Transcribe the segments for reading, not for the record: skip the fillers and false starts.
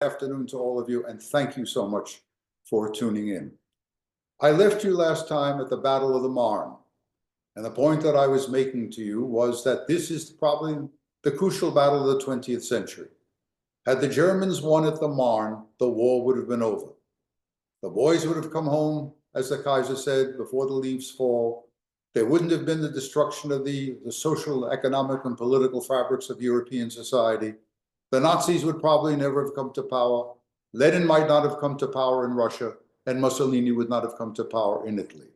Afternoon to all of you, and thank you so much for tuning in. I left you last time at the Battle of the Marne, and the point that I was making to you was that this is probably the crucial battle of the 20th century. Had the Germans won at the Marne, the war would have been over. The boys would have come home, as the Kaiser said, before the leaves fall. There wouldn't have been the destruction of the social, economic, and political fabrics of European society. The Nazis would probably never have come to power. Lenin might not have come to power in Russia, and Mussolini would not have come to power in Italy.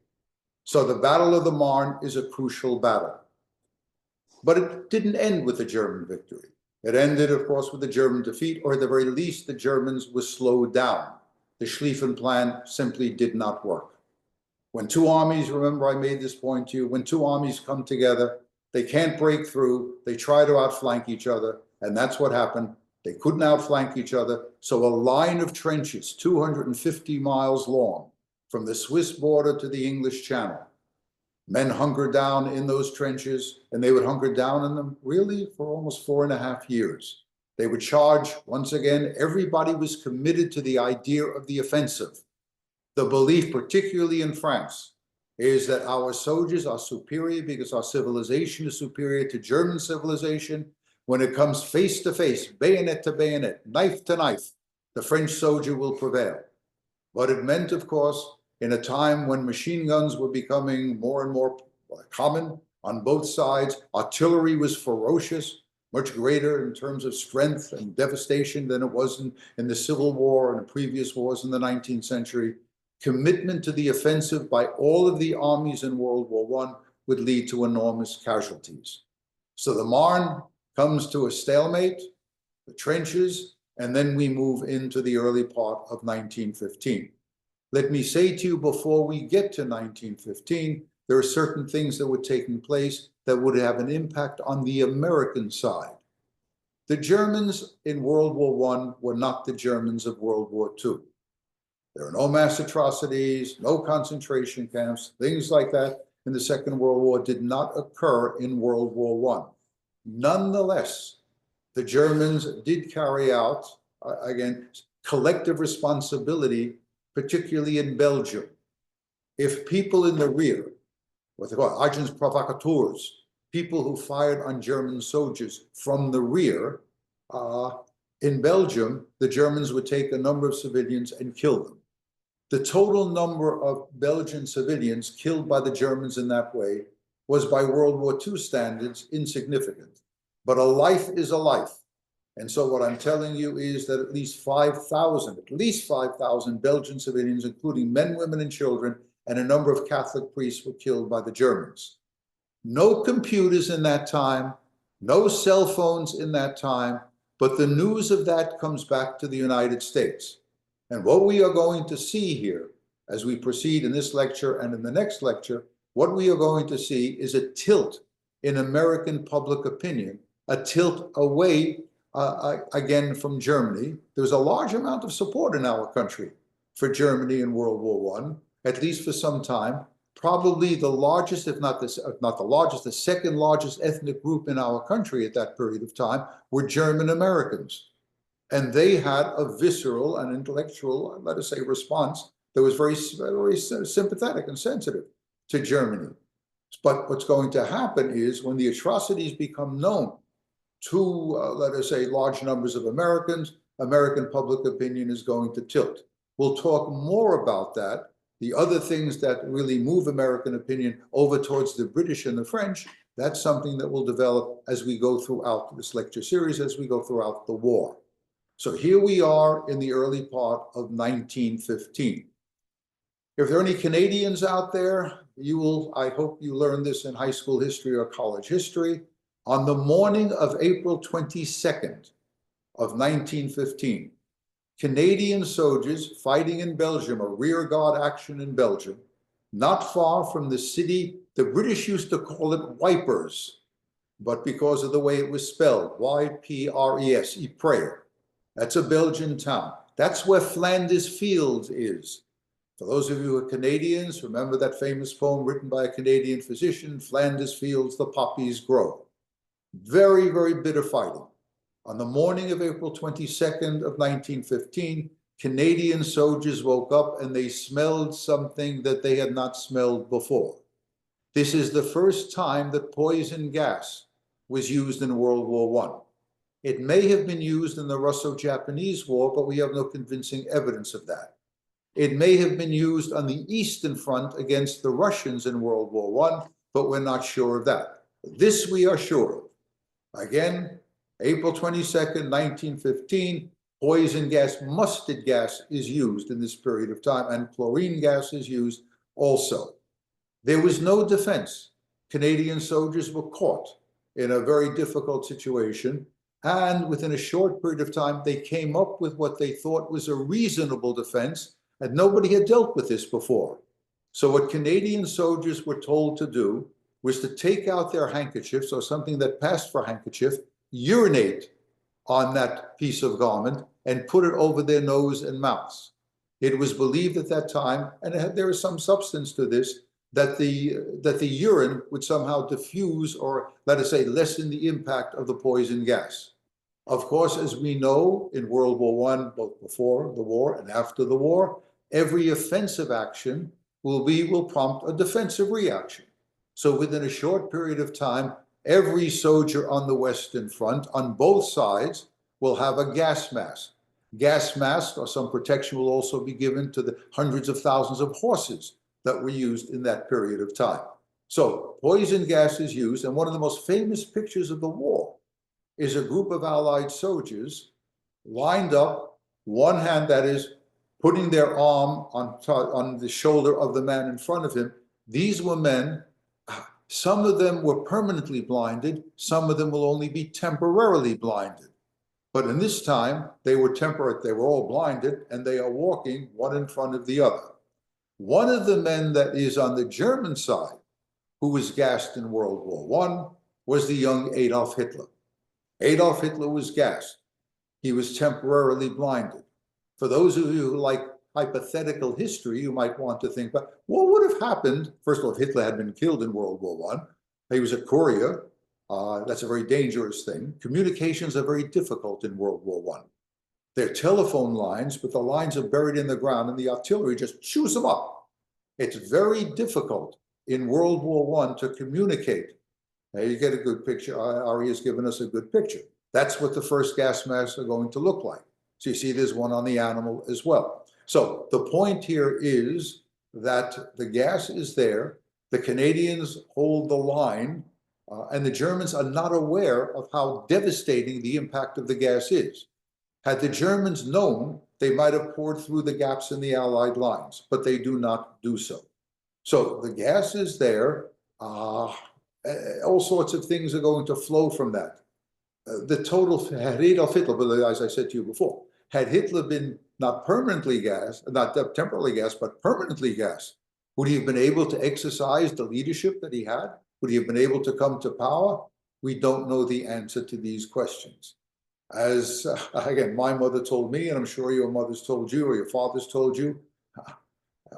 So the Battle of the Marne is a crucial battle. But it didn't end with the German victory. It ended, of course, with the German defeat, or at the very least, the Germans were slowed down. The Schlieffen Plan simply did not work. When two armies, remember I made this point to you, when two armies come together, they can't break through, they try to outflank each other, and that's what happened. They couldn't outflank each other, so a line of trenches, 250 miles long, from the Swiss border to the English Channel. Men hungered down in those trenches, and they would hunker down in them really for almost 4.5 years. They would charge, once again, everybody was committed to the idea of the offensive. The belief, particularly in France, is that our soldiers are superior because our civilization is superior to German civilization. When it comes face to face, bayonet to bayonet, knife to knife, the French soldier will prevail. But it meant, of course, in a time when machine guns were becoming more and more common on both sides, artillery was ferocious, much greater in terms of strength and devastation than it was in the Civil War and the previous wars in the 19th century. Commitment to the offensive by all of the armies in World War I would lead to enormous casualties. So the Marne comes to a stalemate, the trenches, and then we move into the early part of 1915. Let me say to you, before we get to 1915, there are certain things that were taking place that would have an impact on the American side. The Germans in World War I were not the Germans of World War II. There are no mass atrocities, no concentration camps, things like that in the Second World War did not occur in World War I. Nonetheless, the Germans did carry out, again, collective responsibility, particularly in Belgium. If people in the rear, what they call agents provocateurs, people who fired on German soldiers from the rear, in Belgium, the Germans would take a number of civilians and kill them. The total number of Belgian civilians killed by the Germans in that way was, by World War II standards, insignificant. But a life is a life. And so what I'm telling you is that at least 5,000 Belgian civilians, including men, women, and children, and a number of Catholic priests were killed by the Germans. No computers in that time, no cell phones in that time, but the news of that comes back to the United States. And what we are going to see here, as we proceed in this lecture and in the next lecture, what we are going to see is a tilt in American public opinion, a tilt away, again, from Germany. There's a large amount of support in our country for Germany in World War I, at least for some time. Probably the largest, if not the largest, the second largest ethnic group in our country at that period of time were German Americans. And they had a visceral and intellectual, let us say, response that was very, very sympathetic and sensitive to Germany. But what's going to happen is when the atrocities become known to, let us say, large numbers of Americans, American public opinion is going to tilt. We'll talk more about that. The other things that really move American opinion over towards the British and the French, that's something that will develop as we go throughout this lecture series, as we go throughout the war. So here we are in the early part of 1915. If there are any Canadians out there, you will, I hope you learned this in high school history or college history. On the morning of April 22nd of 1915, Canadian soldiers fighting in Belgium, a rearguard action in Belgium, not far from the city, the British used to call it Ypres, but because of the way it was spelled, Y-P-R-E-S, Ypres. That's a Belgian town. That's where Flanders Fields is. For those of you who are Canadians, remember that famous poem written by a Canadian physician, Flanders Fields, the poppies grow. Very, very bitter fighting. On the morning of April 22nd of 1915, Canadian soldiers woke up and they smelled something that they had not smelled before. This is the first time that poison gas was used in World War I. It may have been used in the Russo-Japanese War, but we have no convincing evidence of that. It may have been used on the Eastern Front against the Russians in World War I, but we're not sure of that. This we are sure of. Again, April 22nd, 1915, poison gas, mustard gas is used in this period of time, and chlorine gas is used also. There was no defense. Canadian soldiers were caught in a very difficult situation, and within a short period of time, they came up with what they thought was a reasonable defense, and nobody had dealt with this before. So what Canadian soldiers were told to do was to take out their handkerchiefs, or something that passed for handkerchief, urinate on that piece of garment, and put it over their nose and mouths. It was believed at that time, and there is some substance to this, that the urine would somehow diffuse, or let us say lessen the impact of the poison gas. Of course, as we know, in World War I, both before the war and after the war, every offensive action will prompt a defensive reaction. So within a short period of time, every soldier on the Western Front, on both sides, will have a gas mask. Gas masks, or some protection, will also be given to the hundreds of thousands of horses that were used in that period of time. So poison gas is used, and one of the most famous pictures of the war is a group of Allied soldiers lined up, one hand, that is, putting their arm on the shoulder of the man in front of him. These were men, some of them were permanently blinded, some of them will only be temporarily blinded. But in this time, they were all blinded, and they are walking one in front of the other. One of the men that is on the German side, who was gassed in World War I, was the young Adolf Hitler. Adolf Hitler was gassed. He was temporarily blinded. For those of you who like hypothetical history, you might want to think about what would have happened. First of all, if Hitler had been killed in World War I, he was a courier. That's a very dangerous thing. Communications are very difficult in World War I. They're telephone lines, but the lines are buried in the ground, and the artillery just chews them up. It's very difficult in World War I to communicate. Now you get a good picture. Ari has given us a good picture. That's what the first gas masks are going to look like. So you see there's one on the animal as well. So the point here is that the gas is there. The Canadians hold the line, and the Germans are not aware of how devastating the impact of the gas is. Had the Germans known, they might have poured through the gaps in the Allied lines, but they do not do so. So the gas is there. All sorts of things are going to flow from that. The total, had Adolf Hitler, as I said to you before, had Hitler been not permanently gassed, not temporarily gassed, but permanently gassed, would he have been able to exercise the leadership that he had? Would he have been able to come to power? We don't know the answer to these questions. As, again, my mother told me, and I'm sure your mother's told you, or your father's told you,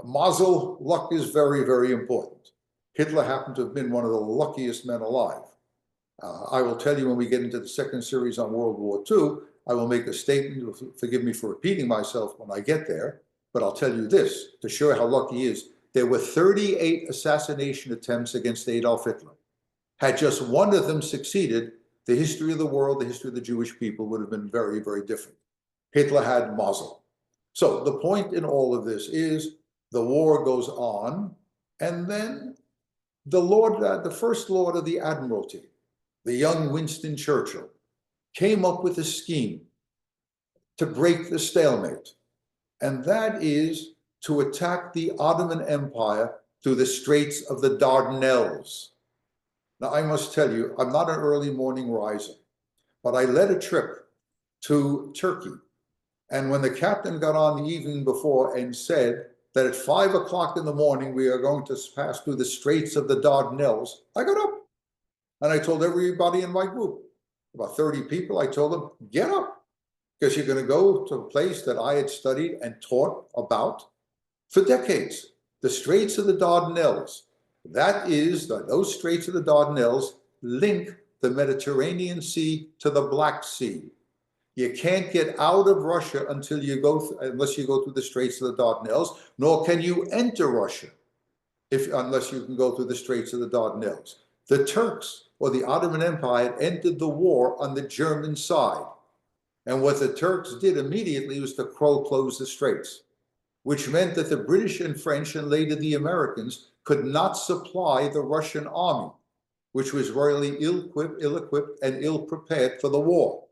mazel, luck is very, very important. Hitler happened to have been one of the luckiest men alive. I will tell you when we get into the second series on World War II, I will make a statement, forgive me for repeating myself when I get there, but I'll tell you this, to show how lucky he is. There were 38 assassination attempts against Adolf Hitler. Had just one of them succeeded, the history of the world, the history of the Jewish people would have been very, very different. Hitler had mazel. So the point in all of this is the war goes on, and then the first Lord of the Admiralty, the young Winston Churchill, came up with a scheme to break the stalemate, and that is to attack the Ottoman Empire through the Straits of the Dardanelles. Now, I must tell you, I'm not an early morning riser, but I led a trip to Turkey. And when the captain got on the evening before and said that at 5 o'clock in the morning, we are going to pass through the Straits of the Dardanelles, I got up and I told everybody in my group, about 30 people, I told them, get up, because you're going to go to a place that I had studied and taught about for decades, the Straits of the Dardanelles. That is, those Straits of the Dardanelles link the Mediterranean Sea to the Black Sea. You can't get out of Russia until you go, unless you go through the Straits of the Dardanelles, nor can you enter Russia unless you can go through the Straits of the Dardanelles. The Turks, or the Ottoman Empire, had entered the war on the German side. And what the Turks did immediately was to close the straits, which meant that the British and French, and later the Americans, could not supply the Russian army, which was really ill-equipped and ill-prepared for the war.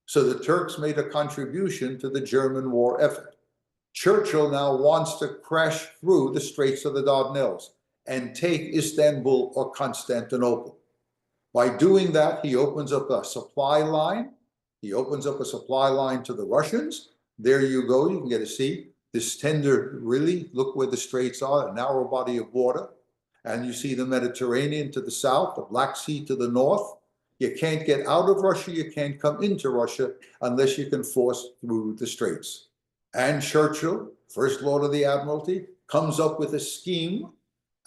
So the Turks made a contribution to the German war effort. Churchill now wants to crash through the Straits of the Dardanelles and take Istanbul or Constantinople. By doing that, he opens up a supply line. He opens up a supply line to the Russians. There you go, you can get a see this tender, really, look where the straits are, a narrow body of water. And you see the Mediterranean to the south, the Black Sea to the north. You can't get out of Russia, you can't come into Russia unless you can force through the straits. And Churchill, First Lord of the Admiralty, comes up with a scheme.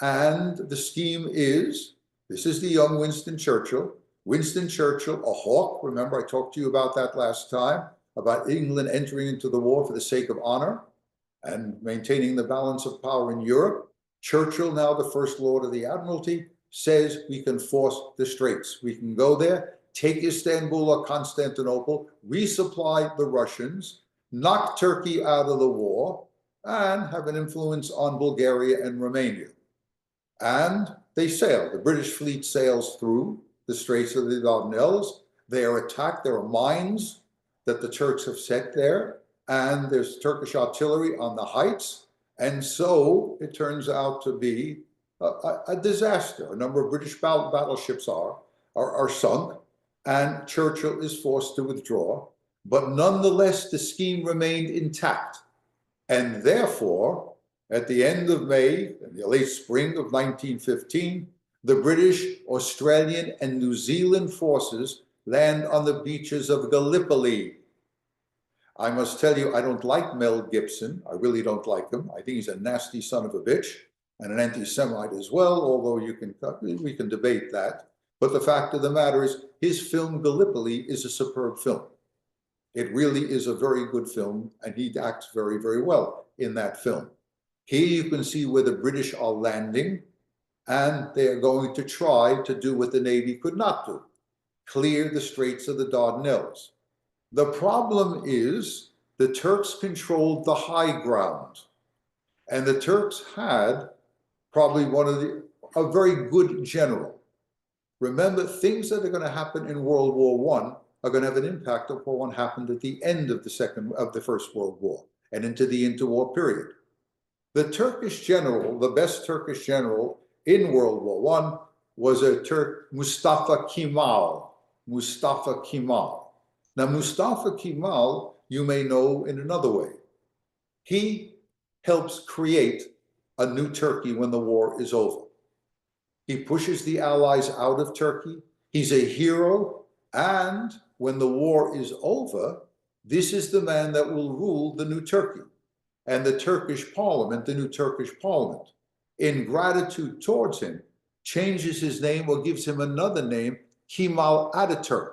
And the scheme is, this is the young Winston Churchill. Winston Churchill, a hawk. Remember, I talked to you about that last time, about England entering into the war for the sake of honor and maintaining the balance of power in Europe. Churchill, now the First Lord of the Admiralty, says we can force the straits. We can go there, take Istanbul or Constantinople, resupply the Russians, knock Turkey out of the war, and have an influence on Bulgaria and Romania. And they sail. The British fleet sails through the Straits of the Dardanelles. They are attacked. There are mines that the Turks have set there, and there's Turkish artillery on the heights. And so it turns out to be a disaster. A number of British battleships are sunk, and Churchill is forced to withdraw. But nonetheless, the scheme remained intact. And therefore, at the end of May, in the late spring of 1915, the British, Australian, and New Zealand forces land on the beaches of Gallipoli. I must tell you, I don't like Mel Gibson. I really don't like him. I think he's a nasty son of a bitch and an anti-Semite as well, although we can debate that. But the fact of the matter is, his film Gallipoli is a superb film. It really is a very good film, and he acts very, very well in that film. Here you can see where the British are landing, and they are going to try to do what the Navy could not do, clear the Straits of the Dardanelles. The problem is the Turks controlled the high ground, and the Turks had probably a very good general. Remember, things that are going to happen in World War I are going to have an impact upon what happened at the end of the First World War and into the interwar period. The Turkish general, the best Turkish general in World War I, was a Turk, Mustafa Kemal. Mustafa Kemal. Now, Mustafa Kemal, you may know in another way. He helps create a new Turkey when the war is over. He pushes the Allies out of Turkey. He's a hero. And when the war is over, this is the man that will rule the new Turkey. And the Turkish parliament, the new Turkish parliament, in gratitude towards him, changes his name or gives him another name, Kemal Ataturk,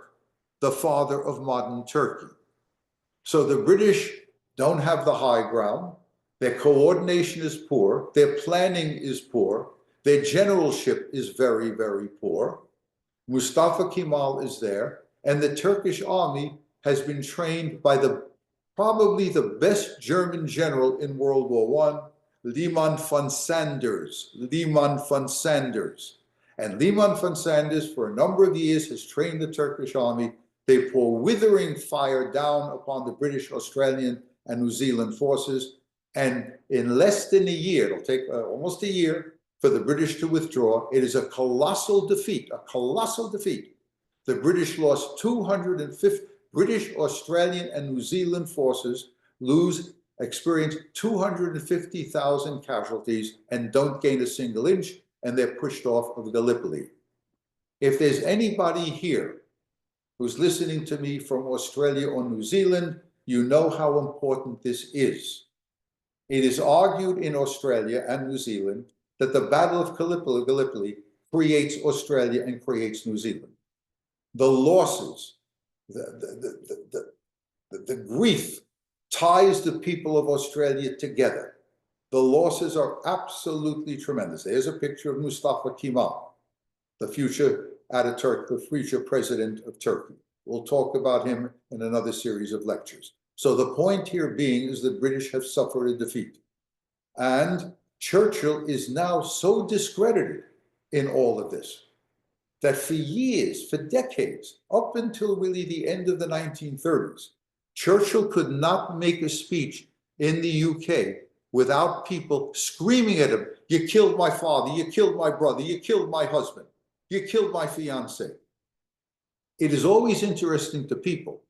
the father of modern Turkey. So the British don't have the high ground. Their coordination is poor. Their planning is poor. Their generalship is very, very poor. Mustafa Kemal is there, and the Turkish army has been trained by probably the best German general in World War I, Liman von Sanders. Liman von Sanders. And Liman von Sanders, for a number of years, has trained the Turkish army. They pour withering fire down upon the British, Australian, and New Zealand forces. And in less than a year, it'll take almost a year for the British to withdraw. It is a colossal defeat, a colossal defeat. The British lost 250, British, Australian, and New Zealand forces experience 250,000 casualties and don't gain a single inch, and they're pushed off of Gallipoli. If there's anybody here who's listening to me from Australia or New Zealand, you know how important this is. It is argued in Australia and New Zealand that the Battle of Gallipoli creates Australia and creates New Zealand. The losses, The grief ties the people of Australia together. The losses are absolutely tremendous. There's a picture of Mustafa Kemal, the future Ataturk, the future president of Turkey. We'll talk about him in another series of lectures. So the point here being is the British have suffered a defeat. And Churchill is now so discredited in all of this that for years, for decades, up until really the end of the 1930s, Churchill could not make a speech in the UK without people screaming at him, "You killed my father, you killed my brother, you killed my husband, you killed my fiancée." It is always interesting to people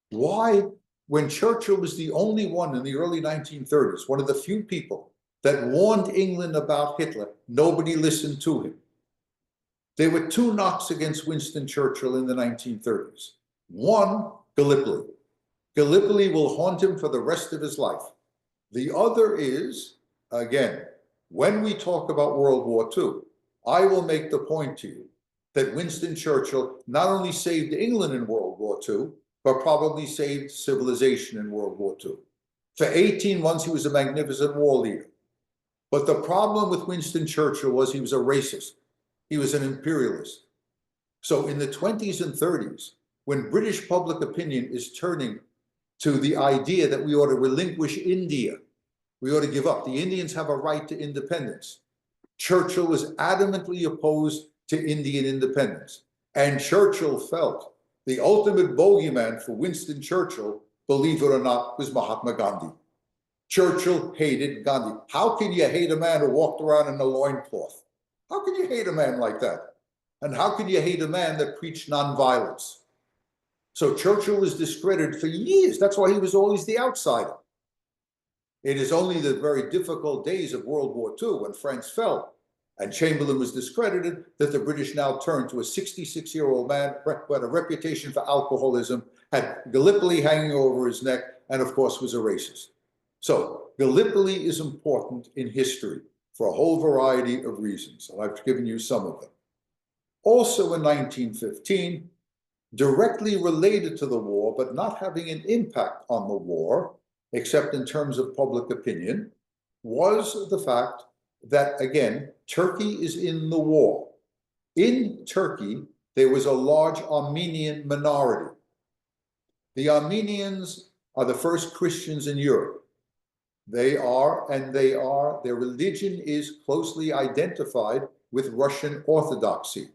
why, when Churchill was the only one in the early 1930s, one of the few people that warned England about Hitler, nobody listened to him. There were two knocks against Winston Churchill in the 1930s. One, Gallipoli. Gallipoli will haunt him for the rest of his life. The other is, again, when we talk about World War II, I will make the point to you that Winston Churchill not only saved England in World War II, but probably saved civilization in World War II. For 18 months, he was a magnificent war leader. But the problem with Winston Churchill was he was a racist. He was an imperialist. So in the 20s and 30s, when British public opinion is turning to the idea that we ought to relinquish India, we ought to give up. The Indians have a right to independence. Churchill was adamantly opposed to Indian independence. And Churchill felt the ultimate bogeyman for Winston Churchill, believe it or not, was Mahatma Gandhi. Churchill hated Gandhi. How can you hate a man who walked around in a loincloth? How can you hate a man like that? And how can you hate a man that preached nonviolence? So Churchill was discredited for years. That's why he was always the outsider. It is only the very difficult days of World War II, when France fell and Chamberlain was discredited, that the British now turned to a 66-year-old man who had a reputation for alcoholism, had Gallipoli hanging over his neck, and of course was a racist. So Gallipoli is important in history for a whole variety of reasons, and I've given you some of them. Also in 1915, directly related to the war, but not having an impact on the war, except in terms of public opinion, was the fact that, again, Turkey is in the war. In Turkey, there was a large Armenian minority. The Armenians are the first Christians in Europe. Their religion is closely identified with Russian Orthodoxy.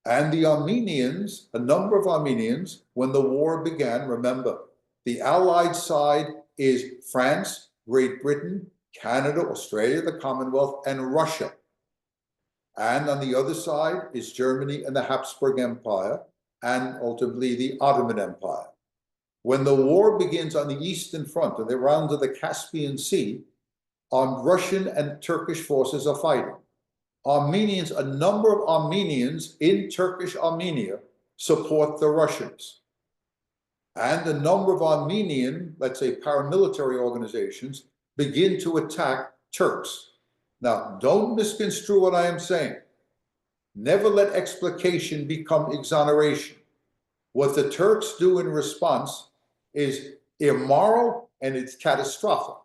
And the Armenians, a number of Armenians, when the war began, remember, the Allied side is France, Great Britain, Canada, Australia, the Commonwealth, and Russia. And on the other side is Germany and the Habsburg Empire, and ultimately the Ottoman Empire. When the war begins on the Eastern Front and they're around to the Caspian Sea, Russian and Turkish forces are fighting. Armenians, a number of Armenians in Turkish Armenia support the Russians. And a number of Armenian, let's say, paramilitary organizations begin to attack Turks. Now, don't misconstrue what I am saying. Never let explication become exoneration. What the Turks do in response is immoral and it's catastrophic.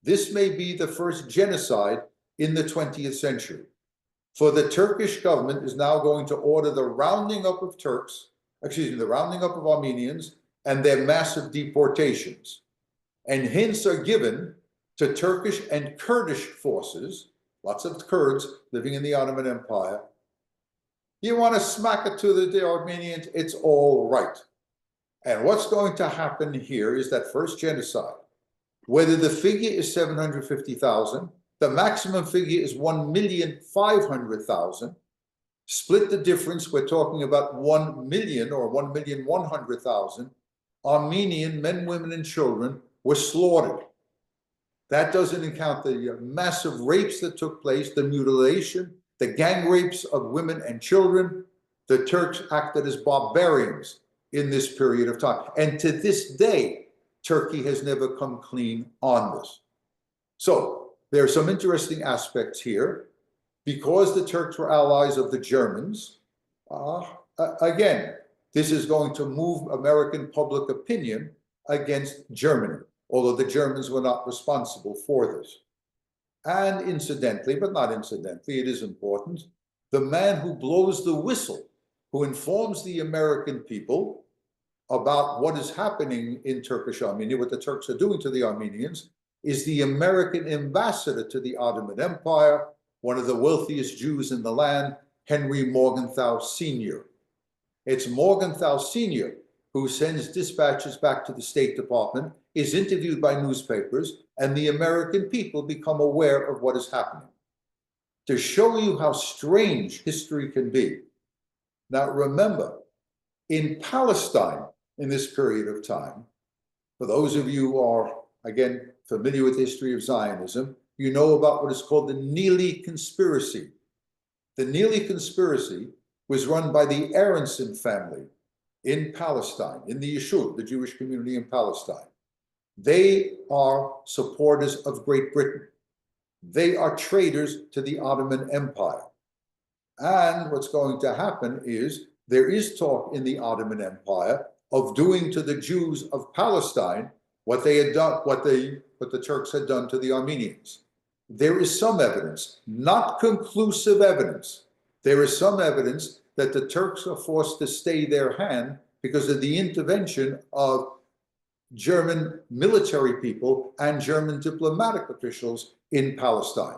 This may be the first genocide in the 20th century. For the Turkish government is now going to order the rounding up of the rounding up of Armenians and their massive deportations. And hints are given to Turkish and Kurdish forces, lots of Kurds living in the Ottoman Empire. You want to smack it to the Armenians, it's all right. And what's going to happen here is that first genocide, whether the figure is 750,000, the maximum figure is 1,500,000. Split the difference, we're talking about 1 million or 1,100,000 Armenian men, women, and children were slaughtered. That doesn't account the massive rapes that took place, the mutilation, the gang rapes of women and children. The Turks acted as barbarians in this period of time. And to this day, Turkey has never come clean on this. So there are some interesting aspects here. Because the Turks were allies of the Germans, again, this is going to move American public opinion against Germany, although the Germans were not responsible for this. And incidentally, but not incidentally, it is important, the man who blows the whistle, who informs the American people about what is happening in Turkish Armenia, what the Turks are doing to the Armenians, is the American ambassador to the Ottoman Empire, one of the wealthiest Jews in the land, Henry Morgenthau Sr. It's Morgenthau Sr. who sends dispatches back to the State Department, is interviewed by newspapers, and the American people become aware of what is happening. To show you how strange history can be. Now remember, in Palestine, in this period of time, for those of you who are, again, familiar with the history of Zionism, you know about what is called the Neely Conspiracy. The Neely Conspiracy was run by the Aronson family in Palestine, in the Yishuv, the Jewish community in Palestine. They are supporters of Great Britain. They are traitors to the Ottoman Empire. And what's going to happen is there is talk in the Ottoman Empire of doing to the Jews of Palestine what they had done, what the Turks had done to the Armenians. There is some evidence, not conclusive evidence. There is some evidence that the Turks are forced to stay their hand because of the intervention of German military people and German diplomatic officials in Palestine.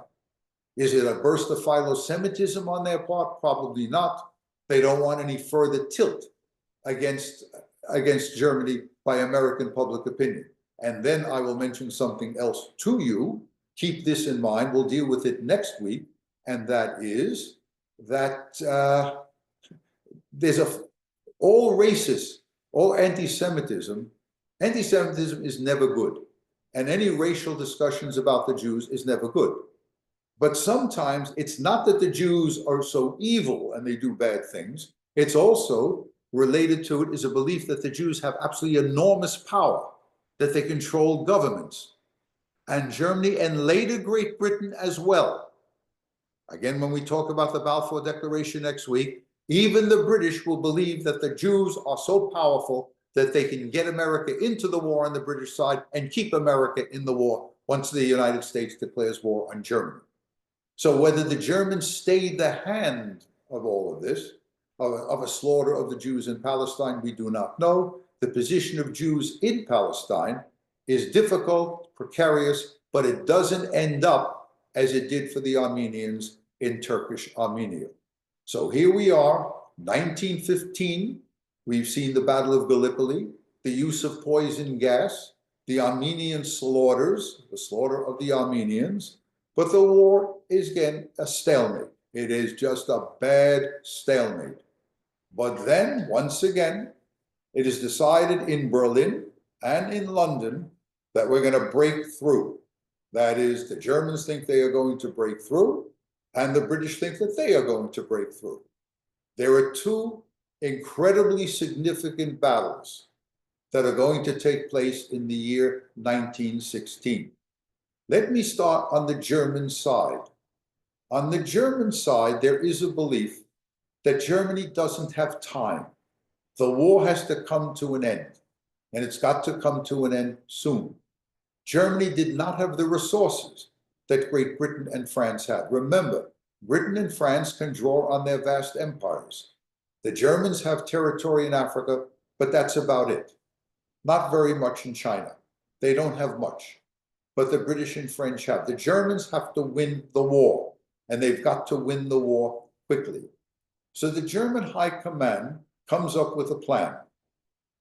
Is it a burst of philo-Semitism on their part? Probably not. They don't want any further tilt against Germany by American public opinion. And then I will mention something else to you. Keep this in mind. We'll deal with it next week. And that is that there's all racist, all anti-Semitism is never good. And any racial discussions about the Jews is never good. But sometimes it's not that the Jews are so evil and they do bad things. It's also related to it is a belief that the Jews have absolutely enormous power, that they control governments. And Germany and later Great Britain as well. Again, when we talk about the Balfour Declaration next week, even the British will believe that the Jews are so powerful that they can get America into the war on the British side and keep America in the war once the United States declares war on Germany. So whether the Germans stayed the hand of all of this, of a slaughter of the Jews in Palestine, we do not know. The position of Jews in Palestine is difficult, precarious, but it doesn't end up as it did for the Armenians in Turkish Armenia. So here we are, 1915. We've seen the Battle of Gallipoli, the use of poison gas, the Armenian slaughters, the slaughter of the Armenians. But the war is, again, a stalemate. It is just a bad stalemate. But then, once again, it is decided in Berlin and in London that we're going to break through. That is, the Germans think they are going to break through, and the British think that they are going to break through. There are two incredibly significant battles that are going to take place in the year 1916. Let me start on the German side. On the German side, there is a belief that Germany doesn't have time. The war has to come to an end, and it's got to come to an end soon. Germany did not have the resources that Great Britain and France had. Remember, Britain and France can draw on their vast empires. The Germans have territory in Africa, but that's about it. Not very much in China. They don't have much. But the British and French have. The Germans have to win the war, and they've got to win the war quickly. So the German High Command comes up with a plan.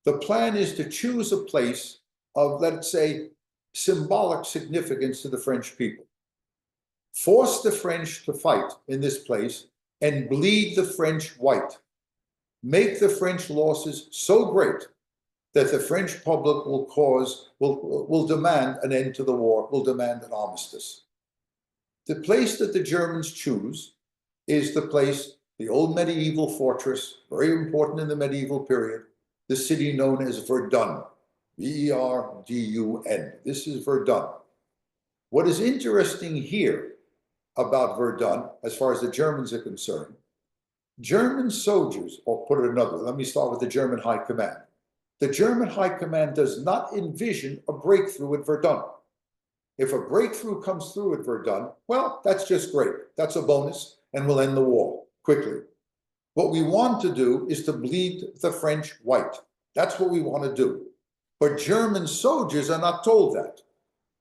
The plan is to choose a place of, let's say, symbolic significance to the French people. Force the French to fight in this place and bleed the French white. Make the French losses so great that the French public will demand an end to the war, will demand an armistice. The place that the Germans choose is the place, the old medieval fortress, very important in the medieval period, the city known as Verdun, V-E-R-D-U-N. This is Verdun. What is interesting here about Verdun, as far as the Germans are concerned, German soldiers, or put it another way, let me start with the German High Command. The German High Command does not envision a breakthrough at Verdun. If a breakthrough comes through at Verdun, well, that's just great. That's a bonus, and we'll end the war quickly. What we want to do is to bleed the French white. That's what we want to do. But German soldiers are not told that.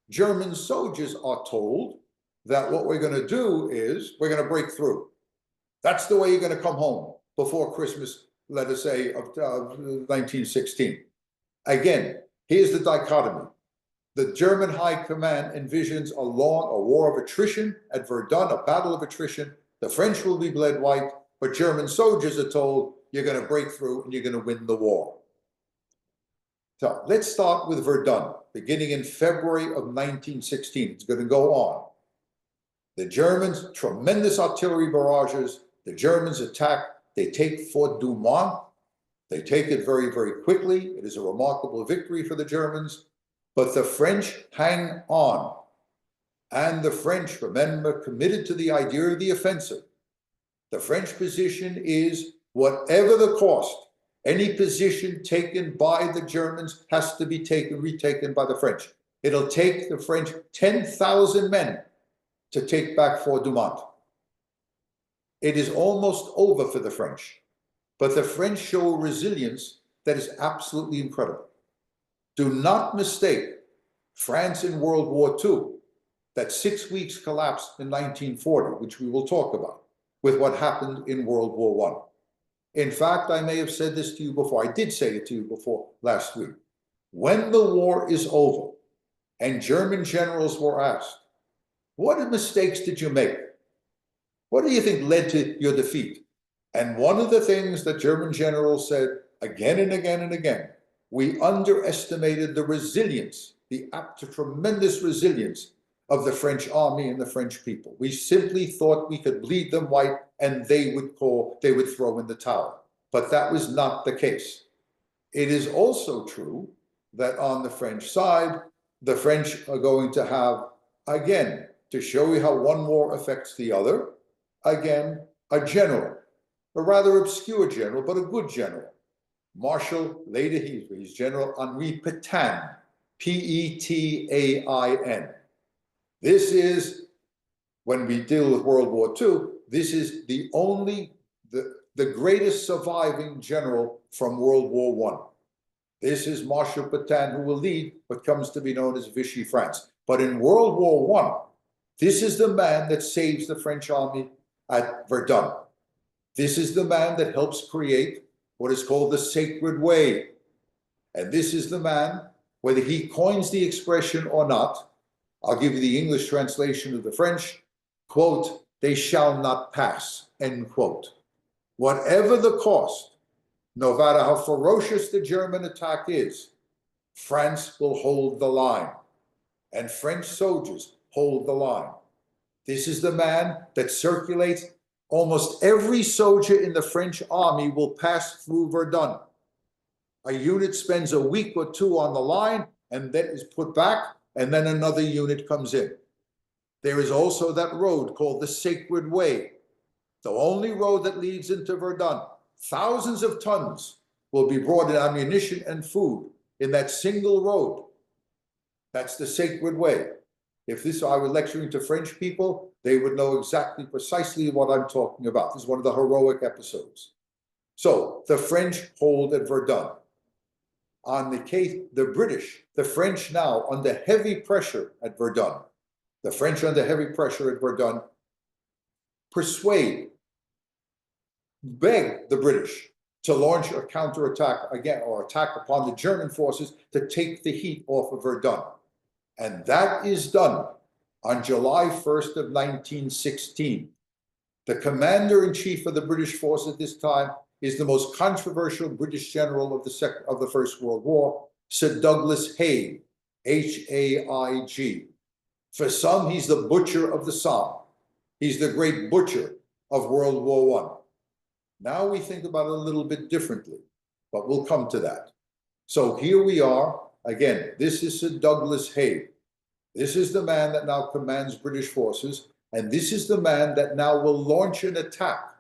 German soldiers are told that what we're going to do is we're going to break through. That's the way you're going to come home before Christmas, let us say, of 1916. Again, here's the dichotomy. The German High Command envisions a war of attrition at Verdun, a battle of attrition. The French will be bled white, but German soldiers are told you're going to break through and you're going to win the war. So let's start with Verdun, beginning in February of 1916. It's going to go on. The Germans, tremendous artillery barrages. The Germans attack. They take Fort Douaumont. They take it very, very quickly. It is a remarkable victory for the Germans. But the French hang on. And the French, remember, committed to the idea of the offensive. The French position is, whatever the cost, any position taken by the Germans has to be retaken by the French. It'll take the French 10,000 men to take back Fort Douaumont. It is almost over for the French, but the French show a resilience that is absolutely incredible. Do not mistake France in World War II, that 6 weeks collapsed in 1940, which we will talk about, with what happened in World War I. In fact, I may have said this to you before. I did say it to you before last week. When the war is over and German generals were asked, what mistakes did you make? What do you think led to your defeat? And one of the things that German generals said again and again and again, we underestimated the resilience, the tremendous resilience of the French army and the French people. We simply thought we could bleed them white and they would throw in the towel. But that was not the case. It is also true that on the French side, the French are going to have, again, to show you how one war affects the other, again, a general, a rather obscure general, but a good general. Marshal, later he's General Henri Pétain, P-E-T-A-I-N. This is, when we deal with World War II, this is the greatest surviving general from World War I. This is Marshal Pétain, who will lead what comes to be known as Vichy France. But in World War I, this is the man that saves the French army at Verdun. This is the man that helps create what is called the Sacred Way. And this is the man, whether he coins the expression or not, I'll give you the English translation of the French, quote, they shall not pass, end quote. Whatever the cost, no matter how ferocious the German attack is, France will hold the line, and French soldiers hold the line. This is the man that circulates. Almost every soldier in the French army will pass through Verdun. A unit spends a week or two on the line and then is put back, and then another unit comes in. There is also that road called the Sacred Way, the only road that leads into Verdun. Thousands of tons will be brought in ammunition and food in that single road. That's the Sacred Way. If I were lecturing to French people, they would know exactly, precisely what I'm talking about. This is one of the heroic episodes. So the French hold at Verdun. On the case, the British, the French now under heavy pressure at Verdun. The French under heavy pressure at Verdun beg the British to launch a counterattack again, or attack upon the German forces to take the heat off of Verdun. And that is done on July 1st of 1916. The commander-in-chief of the British force at this time is the most controversial British general of the First World War, Sir Douglas Haig, H-A-I-G. For some, he's the butcher of the Somme. He's the great butcher of World War I. Now we think about it a little bit differently, but we'll come to that. So here we are. Again, this is Sir Douglas Haig. This is the man that now commands British forces, and this is the man that now will launch an attack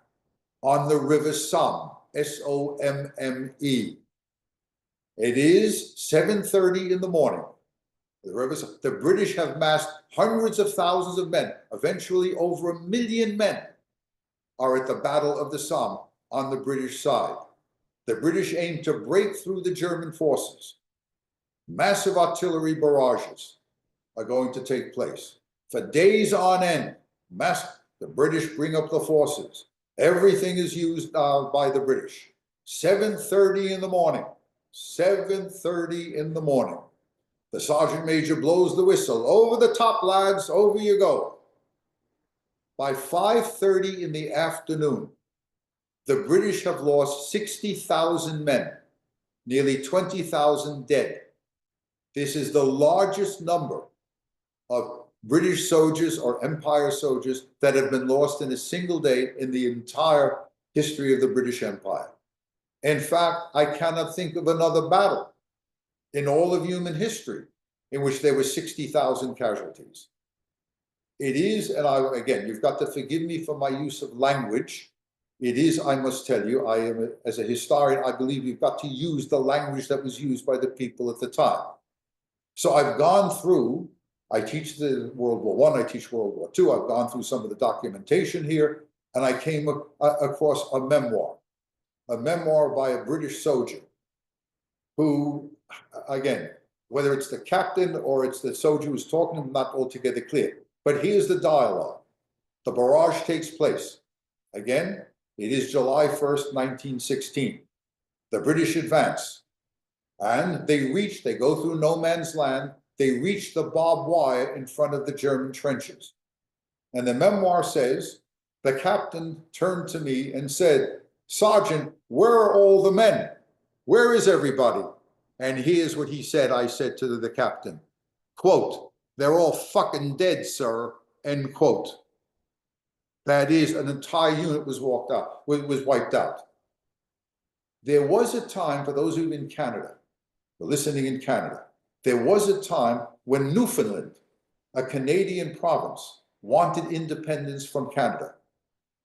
on the River Somme, S-O-M-M-E. It is 7:30 in the morning. The British have massed hundreds of thousands of men, eventually over 1 million men, are at the Battle of the Somme on the British side. The British aim to break through the German forces. Massive artillery barrages are going to take place. For days on end, the British bring up the forces. Everything is used by the British. 7:30 in the morning. 7:30 in the morning. The sergeant major blows the whistle. Over the top, lads, over you go. By 5:30 in the afternoon, the British have lost 60,000 men, nearly 20,000 dead. This is the largest number of British soldiers or Empire soldiers that have been lost in a single day in the entire history of the British Empire. In fact, I cannot think of another battle in all of human history in which there were 60,000 casualties. It is, and again, you've got to forgive me for my use of language. It is, I must tell you, as a historian, I believe you've got to use the language that was used by the people at the time. So I've gone through, I teach the World War I, I teach World War II, I've gone through some of the documentation here, and I came across a memoir by a British soldier who, again, whether it's the captain or it's the soldier who's talking, I'm not altogether clear. But here's the dialogue. The barrage takes place. Again, it is July 1st, 1916. The British advance. And they go through no man's land. They reach the barbed wire in front of the German trenches. And the memoir says, the captain turned to me and said, "Sergeant, where are all the men? Where is everybody?" And here's what he said. I said to the captain, quote, "They're all fucking dead, sir," end quote. That is, an entire unit was wiped out. There was a time, for those who are in Canada, listening in Canada, there was a time when Newfoundland, a Canadian province, wanted independence from Canada.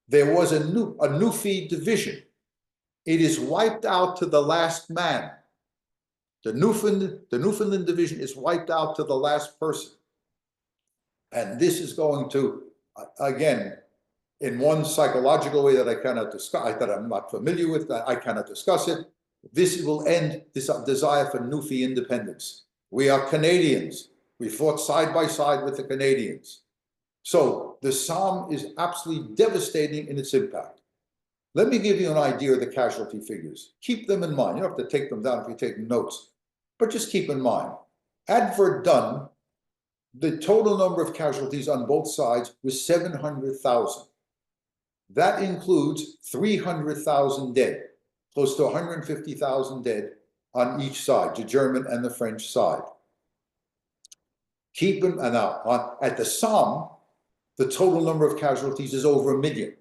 There was a Newfie division. It is wiped out to the last man. The Newfoundland division is wiped out to the last person. And this is going to, again, in one psychological way that I cannot discuss, that I'm not familiar with, that I cannot discuss it, this will end this desire for Newfie independence. We are Canadians. We fought side by side with the Canadians. So the Somme is absolutely devastating in its impact. Let me give you an idea of the casualty figures. Keep them in mind. You don't have to take them down if you're taking notes, but just keep in mind. At Verdun, the total number of casualties on both sides was 700,000. That includes 300,000 dead, close to 150,000 dead on each side, the German and the French side. At the Somme, the total number of casualties is over 1 million,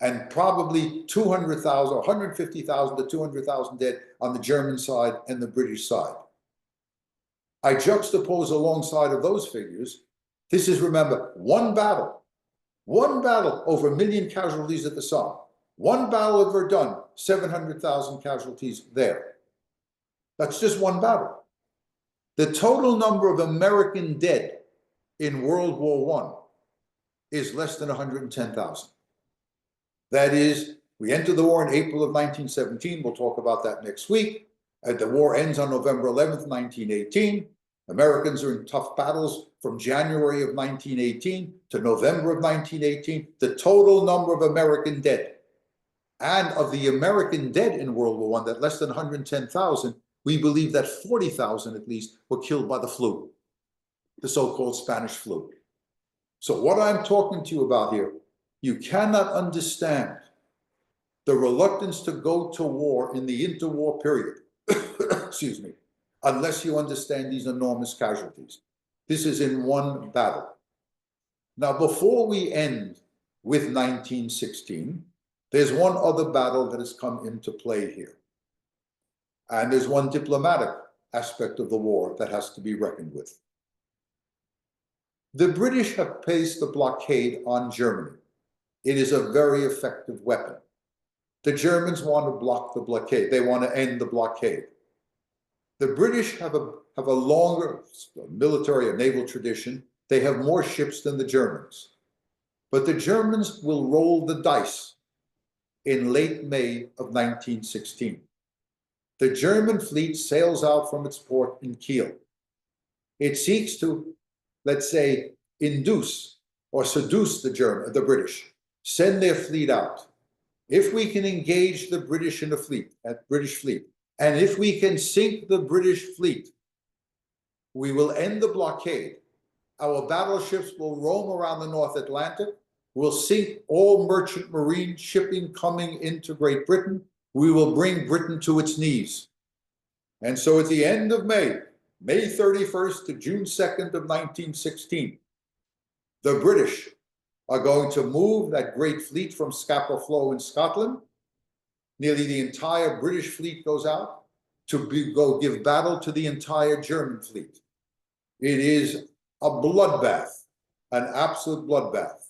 and probably 200,000 or 150,000 to 200,000 dead on the German side and the British side. I juxtapose alongside of those figures, this is, remember, one battle over 1 million casualties at the Somme. One battle at Verdun, 700,000 casualties there. That's just one battle. The total number of American dead in World War I is less than 110,000. That is, we entered the war in April of 1917. We'll talk about that next week. The war ends on November 11th, 1918. Americans are in tough battles from January of 1918 to November of 1918. The total number of American dead, and of the American dead in World War I, that less than 110,000, we believe that 40,000 at least were killed by the flu, the so-called Spanish flu. So what I'm talking to you about here, you cannot understand the reluctance to go to war in the interwar period, excuse me, unless you understand these enormous casualties. This is in one battle. Now, before we end with 1916, there's one other battle that has come into play here. And there's one diplomatic aspect of the war that has to be reckoned with. The British have placed the blockade on Germany. It is a very effective weapon. The Germans want to block the blockade. They want to end the blockade. The British have a longer military and naval tradition. They have more ships than the Germans. But the Germans will roll the dice in late May of 1916. The German fleet sails out from its port in Kiel. It seeks to, let's say, induce or seduce the British, send their fleet out. If we can engage the British in a British fleet, and if we can sink the British fleet, we will end the blockade. Our battleships will roam around the North Atlantic. We'll sink all merchant marine shipping coming into Great Britain. We will bring Britain to its knees. And so at the end of May, May 31st to June 2nd of 1916, the British are going to move that great fleet from Scapa Flow in Scotland. Nearly the entire British fleet goes out to go give battle to the entire German fleet. It is a bloodbath, an absolute bloodbath.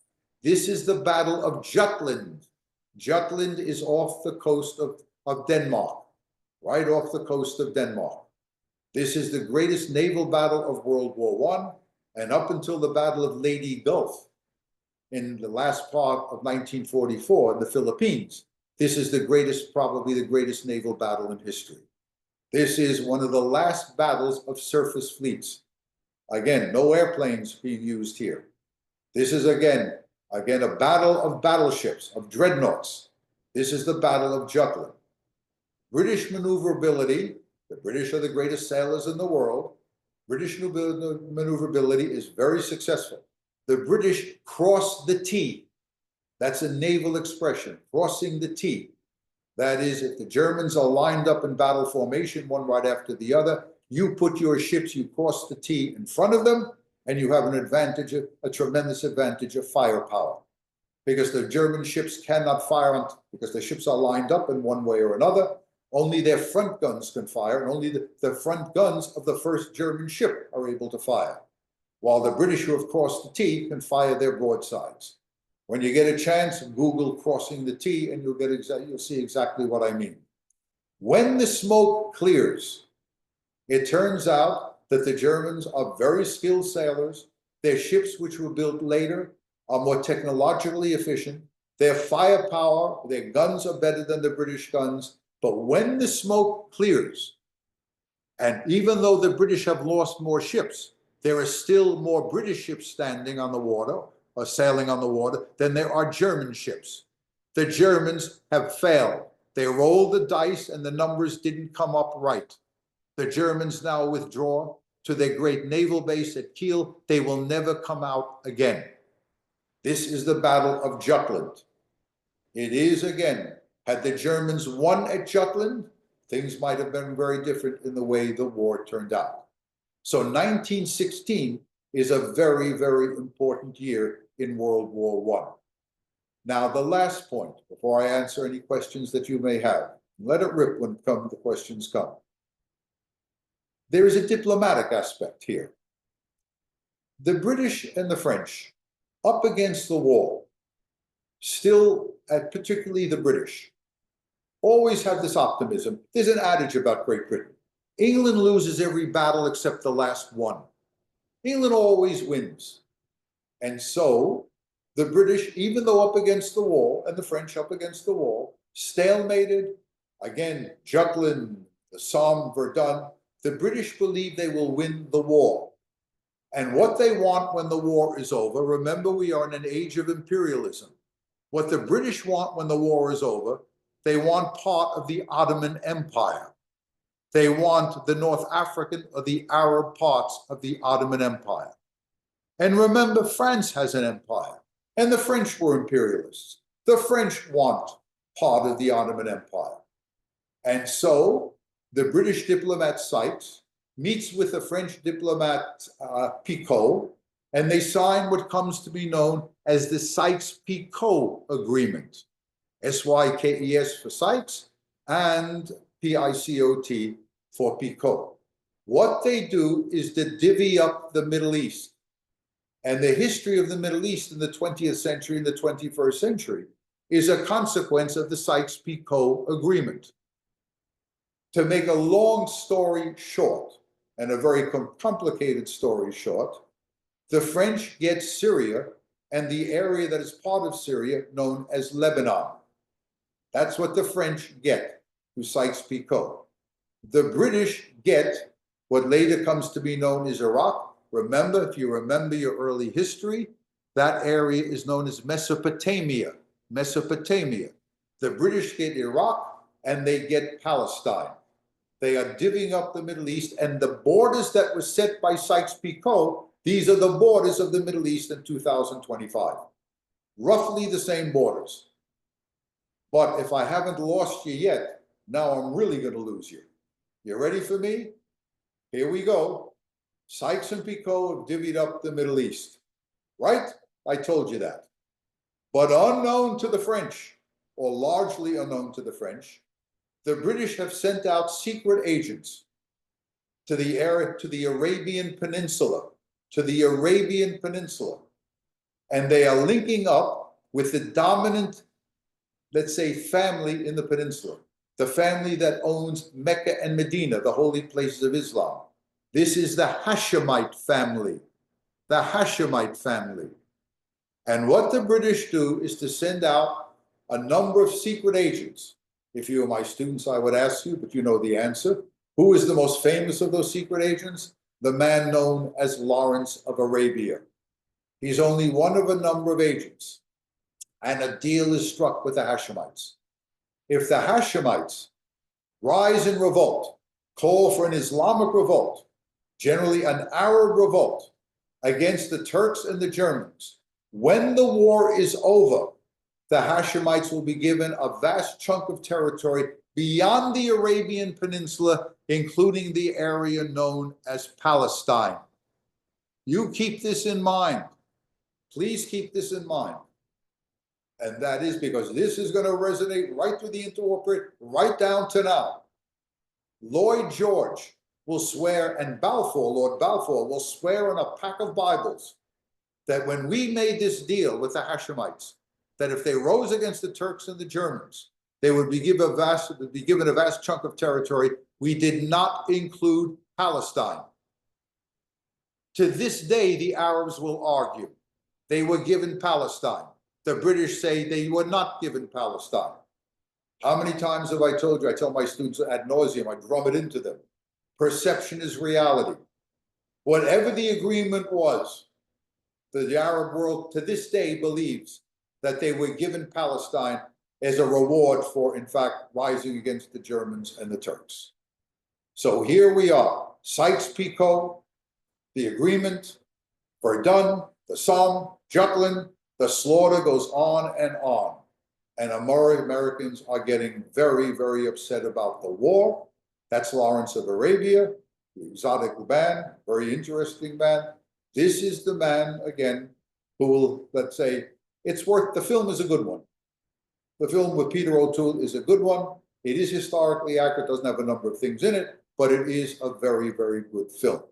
This is the Battle of Jutland. Jutland is off the coast of Denmark, right off the coast of Denmark. This is the greatest naval battle of World War I, and up until the Battle of Leyte Gulf in the last part of 1944 in the Philippines, this is the greatest, probably the greatest naval battle in history. This is one of the last battles of surface fleets. Again, no airplanes being used here. This is again a battle of battleships, of dreadnoughts. This is the Battle of Jutland. British maneuverability, the British are the greatest sailors in the world. British maneuverability is very successful. The British cross the T. That's a naval expression, crossing the T. That is, if the Germans are lined up in battle formation, one right after the other, you put your ships, you cross the T in front of them, and you have an advantage, a tremendous advantage of firepower. Because the German ships cannot fire because the ships are lined up in one way or another. Only their front guns can fire, and only the front guns of the first German ship are able to fire. While the British who have crossed the T can fire their broadsides. When you get a chance, Google crossing the T and you'll see exactly what I mean. When the smoke clears, it turns out that the Germans are very skilled sailors. Their ships, which were built later, are more technologically efficient. Their firepower, their guns are better than the British guns. But when the smoke clears, and even though the British have lost more ships, there are still more British ships standing on the water or sailing on the water than there are German ships. The Germans have failed. They rolled the dice and the numbers didn't come up right. The Germans now withdraw to their great naval base at Kiel. They will never come out again. This is the Battle of Jutland. It is, again, had the Germans won at Jutland, things might have been very different in the way the war turned out. So 1916 is a very, very important year in World War I. Now, the last point, before I answer any questions that you may have, let it rip when the questions come. There is a diplomatic aspect here. The British and the French, up against the wall, still, particularly the British, always have this optimism. There's an adage about Great Britain. England loses every battle except the last one. England always wins. And so the British, even though up against the wall, and the French up against the wall, stalemated, again, Jutland, the Somme, Verdun, the British believe they will win the war. And what they want when the war is over, remember we are in an age of imperialism. What the British want when the war is over, they want part of the Ottoman Empire. They want the North African or the Arab parts of the Ottoman Empire. And remember, France has an empire, and the French were imperialists. The French want part of the Ottoman Empire. And so the British diplomat Sykes meets with the French diplomat Picot, and they sign what comes to be known as the Sykes-Picot Agreement. S-Y-K-E-S for Sykes and P-I-C-O-T for Picot. What they do is to divvy up the Middle East. And the history of the Middle East in the 20th century and the 21st century is a consequence of the Sykes-Picot Agreement. To make a long story short, and a very complicated story short, the French get Syria and the area that is part of Syria known as Lebanon. That's what the French get through Sykes-Picot. The British get what later comes to be known as Iraq. Remember, if you remember your early history, that area is known as Mesopotamia. Mesopotamia. The British get Iraq and they get Palestine. They are divvying up the Middle East, and the borders that were set by Sykes-Picot, these are the borders of the Middle East in 2025. Roughly the same borders. But if I haven't lost you yet, now I'm really going to lose you. You ready for me? Here we go. Sykes and Picot have divvied up the Middle East. Right? I told you that. But unknown to the French, or largely unknown to the French, the British have sent out secret agents to the Arabian Peninsula, and they are linking up with the dominant, let's say, family in the peninsula, the family that owns Mecca and Medina, the holy places of Islam. This is the Hashemite family, the Hashemite family. And what the British do is to send out a number of secret agents. If you were my students, I would ask you, but you know the answer. Who is the most famous of those secret agents? The man known as Lawrence of Arabia. He's only one of a number of agents. And a deal is struck with the Hashemites. If the Hashemites rise in revolt, call for an Islamic revolt, generally an Arab revolt, against the Turks and the Germans, when the war is over, the Hashemites will be given a vast chunk of territory beyond the Arabian Peninsula, including the area known as Palestine. You keep this in mind. Please keep this in mind. And that is because this is going to resonate right through the interwar, right down to now. Lloyd George will swear, and Balfour, Lord Balfour, will swear on a pack of Bibles that when we made this deal with the Hashemites, that if they rose against the Turks and the Germans, they would be given a vast chunk of territory. We did not include Palestine. To this day, the Arabs will argue they were given Palestine. The British say they were not given Palestine. How many times have I told you? I tell my students ad nauseum, I drum it into them. Perception is reality. Whatever the agreement was, the Arab world to this day believes that they were given Palestine as a reward for, in fact, rising against the Germans and the Turks. So here we are, Sykes-Picot, the agreement, Verdun, the Somme, Jutland, the slaughter goes on. And Americans are getting very, very upset about the war. That's Lawrence of Arabia, the exotic man, very interesting man. This is the man, again, who will, let's say, the film is a good one. The film with Peter O'Toole is a good one. It is historically accurate, doesn't have a number of things in it, but it is a very, very good film.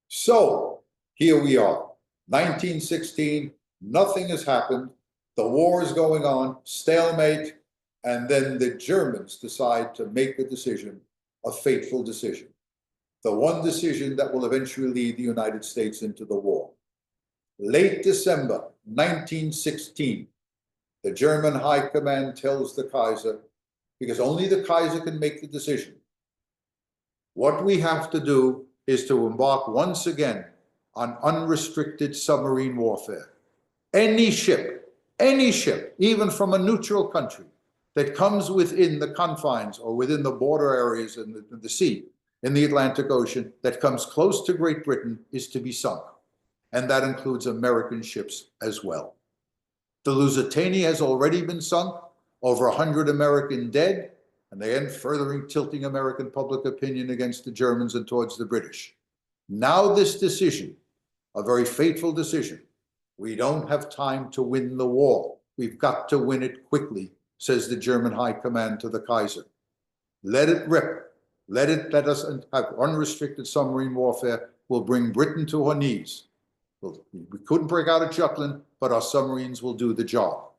So here we are, 1916, nothing has happened. The war is going on, stalemate, and then the Germans decide to make a decision, a fateful decision. The one decision that will eventually lead the United States into the war. Late December 1916, the German High Command tells the Kaiser, because only the Kaiser can make the decision, what we have to do is to embark once again on unrestricted submarine warfare. Any ship, even from a neutral country that comes within the confines or within the border areas in the sea, in the Atlantic Ocean, that comes close to Great Britain is to be sunk. And that includes American ships as well. The Lusitania has already been sunk, over 100 American dead, and they end furthering tilting American public opinion against the Germans and towards the British. Now this decision, a very fateful decision, we don't have time to win the war. We've got to win it quickly, says the German High Command to the Kaiser. Let it rip. Let us have unrestricted submarine warfare. We'll bring Britain to her knees. We couldn't break out of Jutland, but our submarines will do the job.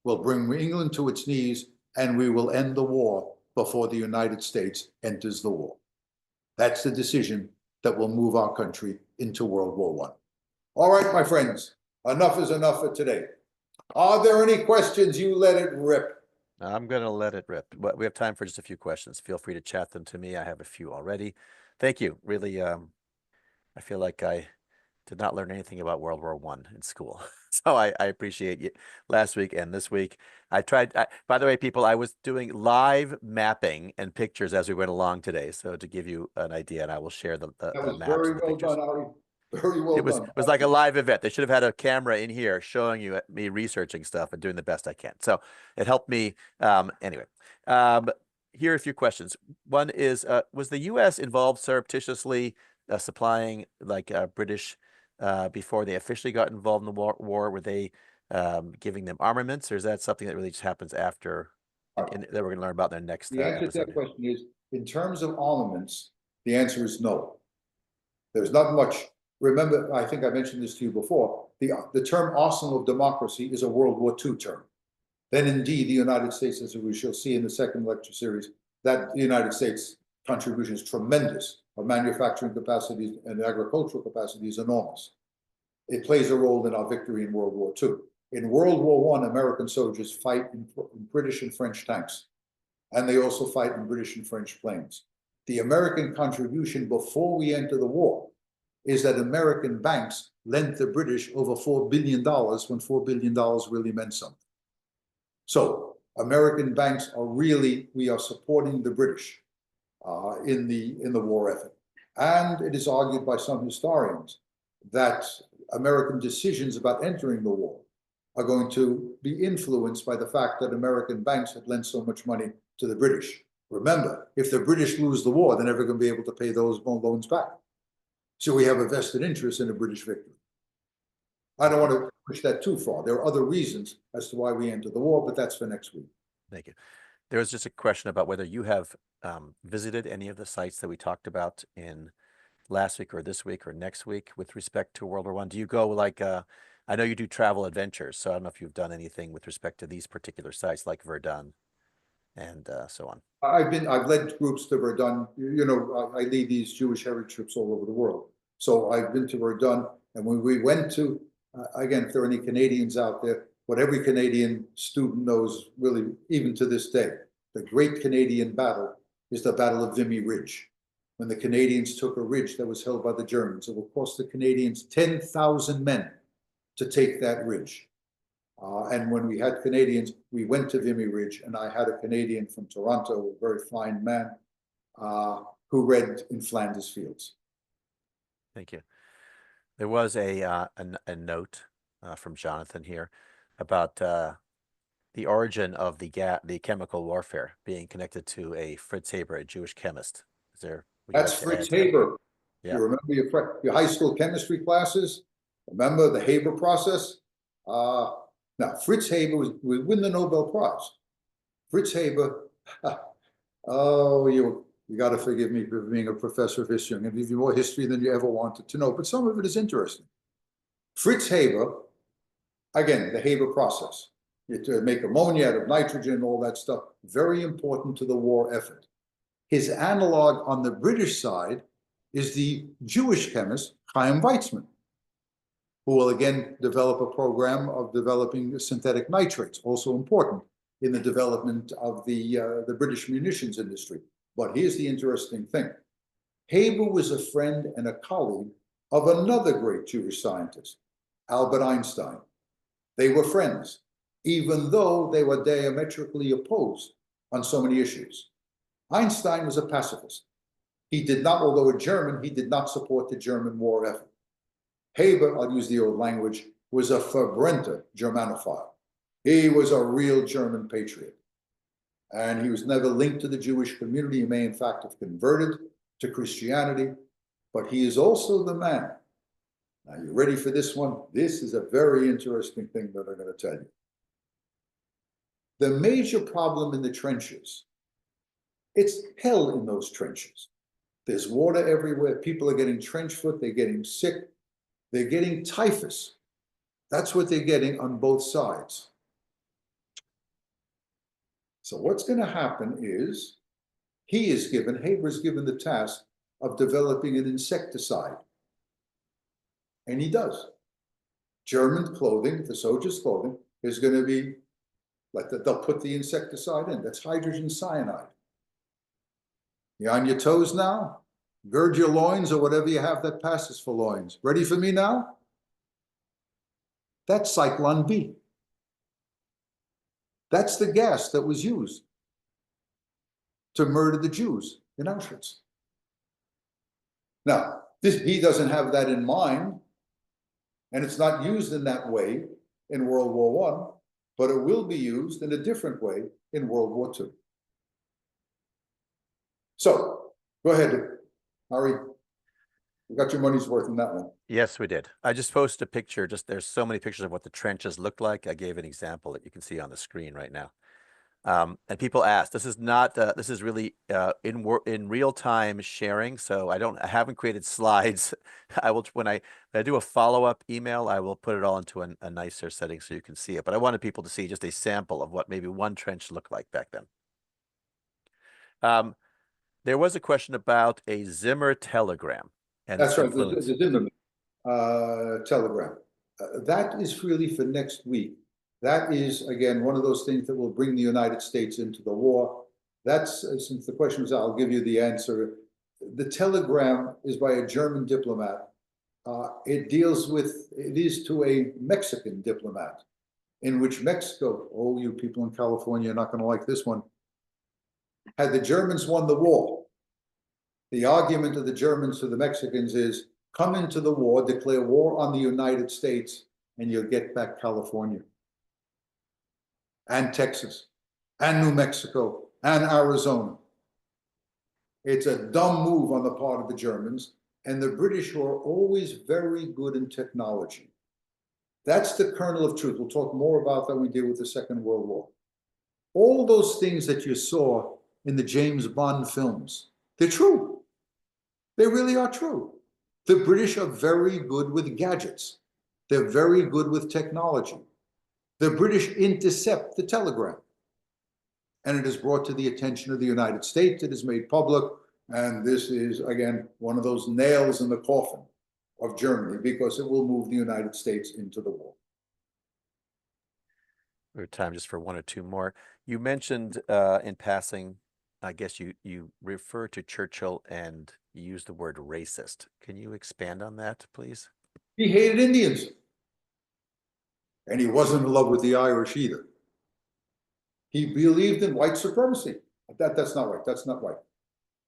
We'll bring England to its knees, and we will end the war before the United States enters the war. That's the decision that will move our country into World War I. All right, my friends, enough is enough for today. Are there any questions? You let it rip. I'm going to let it rip. But we have time for just a few questions. Feel free to chat them to me. I have a few already. Thank you. Really, I feel like I did not learn anything about World War I in school. So I appreciate you last week and this week. I tried, by the way, people, I was doing live mapping and pictures as we went along today. So to give you an idea, and I will share the That was maps very and the well pictures. done, Ari. Very well done. It was like a live event. They should have had a camera in here showing you me researching stuff and doing the best I can. So it helped me. Anyway, here are a few questions. One is, was the U.S. involved surreptitiously supplying like British before they officially got involved in the war? Were they giving them armaments, or is that something that really just happens after that we're going to learn about in their next The answer to that episode? question is, in terms of armaments, the answer is no. There's not much. Remember, I think I mentioned this to you before, the term arsenal of democracy is a World War II term. Then indeed, the United States, as we shall see in the second lecture series, that the United States contribution is tremendous. Our manufacturing capacities and agricultural capacity is enormous. It plays a role in our victory in World War II. In World War I, American soldiers fight in British and French tanks, and they also fight in British and French planes. The American contribution before we enter the war is that American banks lent the British over $4 billion when $4 billion really meant something. So American banks are really, we are supporting the British in the war effort. And it is argued by some historians that American decisions about entering the war are going to be influenced by the fact that American banks had lent so much money to the British. Remember, if the British lose the war, they're never going to be able to pay those loans back. So we have a vested interest in a British victory. I don't want to push that too far. There are other reasons as to why we entered the war, but that's for next week. Thank you. There was just a question about whether you have visited any of the sites that we talked about in last week or this week or next week with respect to World War I. Do you go like, I know you do travel adventures, so I don't know if you've done anything with respect to these particular sites like Verdun and so on. I've led groups to Verdun. You know, I lead these Jewish heritage trips all over the world. So I've been to Verdun, and when we went to, again, if there are any Canadians out there, what every Canadian student knows, really, even to this day, the great Canadian battle is the Battle of Vimy Ridge. When the Canadians took a ridge that was held by the Germans, it will cost the Canadians 10,000 men to take that ridge. And when we had Canadians, we went to Vimy Ridge, and I had a Canadian from Toronto, a very fine man, who read in Flanders Fields. Thank you. There was a note from Jonathan here about the origin of the chemical warfare being connected to a Fritz Haber, a Jewish chemist. Is there? That's Fritz Haber. Yeah. You remember your high school chemistry classes? Remember the Haber process? Now, Fritz Haber would win the Nobel Prize. Fritz Haber, oh, you got to forgive me for being a professor of history. I'm going to give you more history than you ever wanted to know, but some of it is interesting. Fritz Haber, again, the Haber process, to make ammonia out of nitrogen and all that stuff, very important to the war effort. His analog on the British side is the Jewish chemist Chaim Weizmann, who will again develop a program of developing synthetic nitrates, also important in the development of the British munitions industry. But here's the interesting thing. Haber was a friend and a colleague of another great Jewish scientist, Albert Einstein. They were friends, even though they were diametrically opposed on so many issues. Einstein was a pacifist. He did not, although a German, he did not support the German war effort. Haber, I'll use the old language, was a fervent Germanophile. He was a real German patriot. And he was never linked to the Jewish community. He may, in fact, have converted to Christianity. But he is also the man. Now, you ready for this one? This is a very interesting thing that I'm going to tell you. The major problem in the trenches, it's hell in those trenches. There's water everywhere. People are getting trench foot. They're getting sick. They're getting typhus. That's what they're getting on both sides. So what's going to happen is Haber is given the task of developing an insecticide. And he does. German clothing, the soldiers' clothing, is going to be like that. They'll put the insecticide in. That's hydrogen cyanide. You on your toes now? Gird your loins or whatever you have that passes for loins. Ready for me now? That's Cyclone B. That's the gas that was used to murder the Jews in Auschwitz. Now, he doesn't have that in mind, and it's not used in that way in World War I, but it will be used in a different way in World War II. So, go ahead, Harry. You got your money's worth in that one. Yes, we did. I just posted a picture. There's so many pictures of what the trenches look like. I gave an example that you can see on the screen right now. And people ask, this is not, this is really in real time sharing. So I haven't created slides. I will, when I do a follow-up email, I will put it all into a nicer setting so you can see it. But I wanted people to see just a sample of what maybe one trench looked like back then. There was a question about a Zimmer telegram. And that's right, the Zimmerman telegram. That is really for next week. That is, again, one of those things that will bring the United States into the war. That's, since the question was, I'll give you the answer. The telegram is by a German diplomat. It is to a Mexican diplomat, in which Mexico, oh, you people in California are not going to like this one, had the Germans won the war. The argument of the Germans to the Mexicans is, come into the war, declare war on the United States, and you'll get back California, and Texas, and New Mexico, and Arizona. It's a dumb move on the part of the Germans, and the British were always very good in technology. That's the kernel of truth. We'll talk more about that when we deal with the Second World War. All those things that you saw in the James Bond films, they're true. They really are true. The British are very good with gadgets. They're very good with technology. The British intercept the telegram. And it is brought to the attention of the United States. It is made public. And this is, again, one of those nails in the coffin of Germany, because it will move the United States into the war. We have time just for one or two more. You mentioned in passing, I guess you refer to Churchill and you use the word racist. Can you expand on that, please? He hated Indians. And he wasn't in love with the Irish either. He believed in white supremacy. That's not right. That's not right.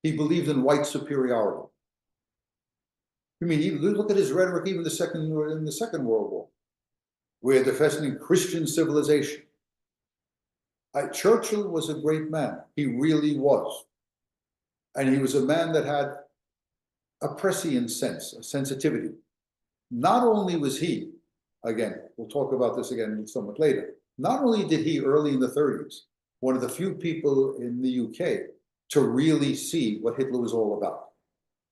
He believed in white superiority. I mean, look at his rhetoric even in the Second World War. We're defending Christian civilization. Churchill was a great man. He really was. And he was a man that had a prescient sense, a sensitivity. Not only was he, again, we'll talk about this again somewhat later, not only did he early in the 30s, one of the few people in the UK to really see what Hitler was all about.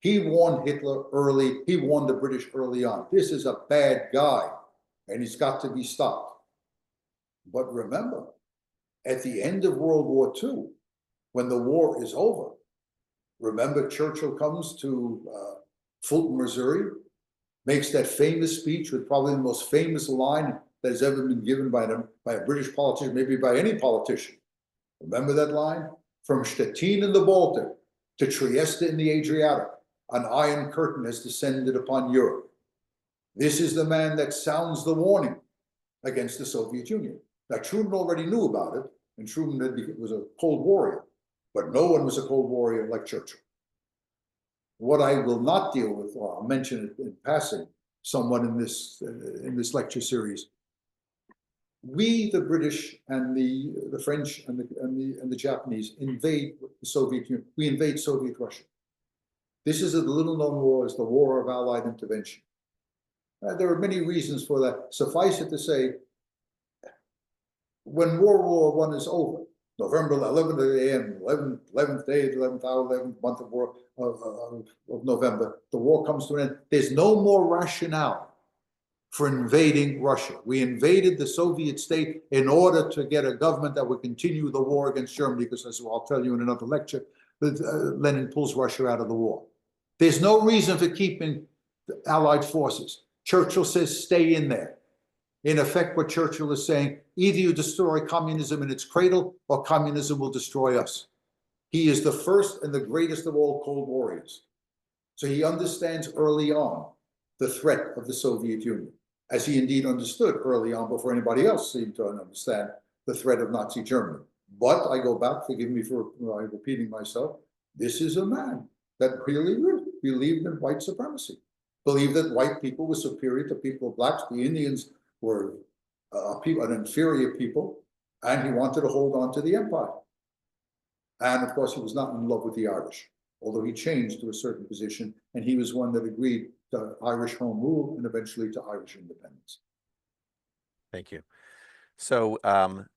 He warned Hitler early, he warned the British early on. This is a bad guy, and he's got to be stopped. But remember, at the end of World War II, when the war is over, remember Churchill comes to Fulton, Missouri, makes that famous speech with probably the most famous line that has ever been given by a British politician, maybe by any politician. Remember that line? From Stettin in the Baltic to Trieste in the Adriatic, an iron curtain has descended upon Europe. This is the man that sounds the warning against the Soviet Union. Now, Truman already knew about it, and Truman was a Cold Warrior, but no one was a Cold Warrior like Churchill. What I will not deal with, or I'll mention it in passing somewhat in this lecture series, we, the British and the French and the Japanese, invade the Soviet Union. We invade Soviet Russia. This is a little-known war as the War of Allied Intervention. There are many reasons for that. Suffice it to say, when World War I is over, November 11th a.m., 11th day, 11th hour, 11th month of November, the war comes to an end. There's no more rationale for invading Russia. We invaded the Soviet state in order to get a government that would continue the war against Germany, because as I'll tell you in another lecture, Lenin pulls Russia out of the war. There's no reason for keeping the Allied forces. Churchill says, stay in there. In effect, what Churchill is saying, either you destroy communism in its cradle or communism will destroy us. He is the first and the greatest of all Cold Warriors. So he understands early on the threat of the Soviet Union, as he indeed understood early on before anybody else seemed to understand the threat of Nazi Germany. But I go back, forgive me for repeating myself, this is a man that really believed in white supremacy, believed that white people were superior to people of blacks, the Indians were an inferior people, and he wanted to hold on to the empire. And of course, he was not in love with the Irish, although he changed to a certain position, and he was one that agreed to Irish home rule and eventually to Irish independence. Thank you. So